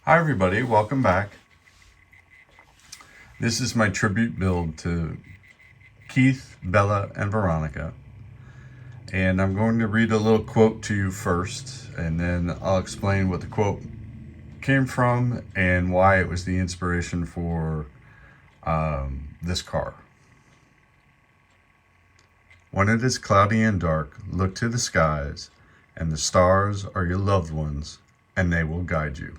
Hi everybody, welcome back. This is my tribute build to Keith, Bella, and Veronica. And I'm going to read a little quote to you first, and then I'll explain what the quote came from and why it was the inspiration for this car. When it is cloudy and dark, look to the skies, and the stars are your loved ones, and they will guide you.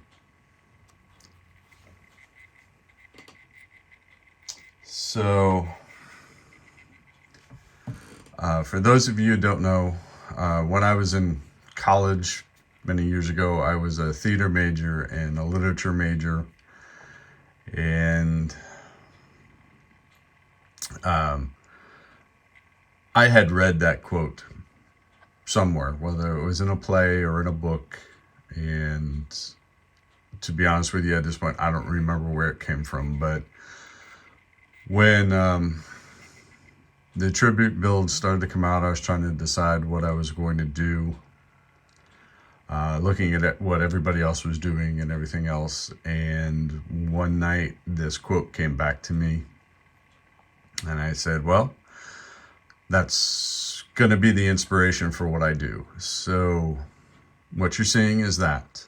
So, for those of you who don't know, when I was in college many years ago, I was a theater major and a literature major. And I had read that quote somewhere, whether it was in a play or in a book. And to be honest with you, at this point, I don't remember where it came from. But when the tribute build started to come out, I was trying to decide what I was going to do, looking at what everybody else was doing and everything else. And one night, this quote came back to me. And I said, well, that's going to be the inspiration for what I do. So what you're seeing is that.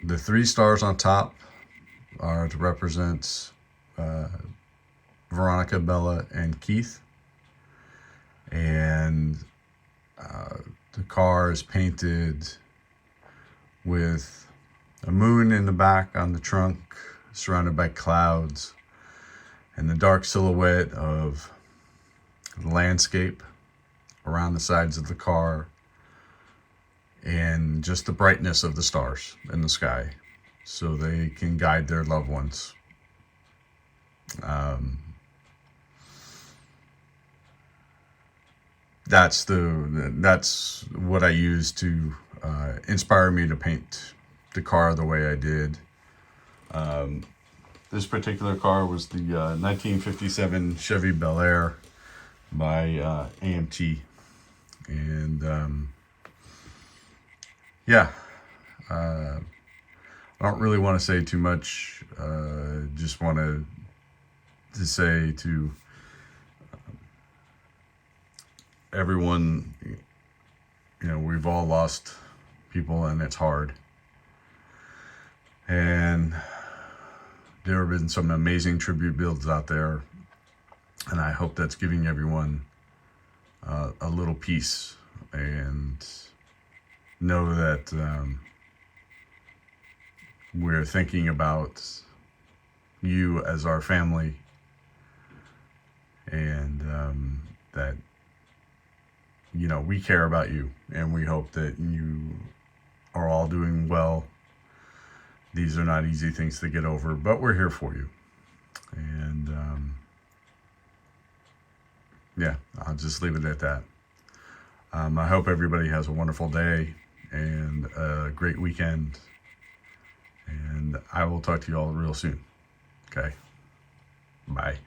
The three stars on top are to represent Veronica, Bella, and Keith. And the car is painted with a moon in the back on the trunk, surrounded by clouds, and the dark silhouette of the landscape around the sides of the car, and just the brightness of the stars in the sky so they can guide their loved ones. That's what I used to inspire me to paint the car the way I did. This particular car was the 1957 Chevy Bel Air by AMT. And I don't really want to say too much. Just wanted to say to everyone, we've all lost people and it's hard. And there have been some amazing tribute builds out there. And I hope that's giving everyone a little peace, and know that we're thinking about you as our family, and that we care about you, and we hope that you are all doing well. These are not easy things to get over, but we're here for you. And I'll just leave it at that. I hope everybody has a wonderful day and a great weekend. And I will talk to you all real soon. Okay? Bye.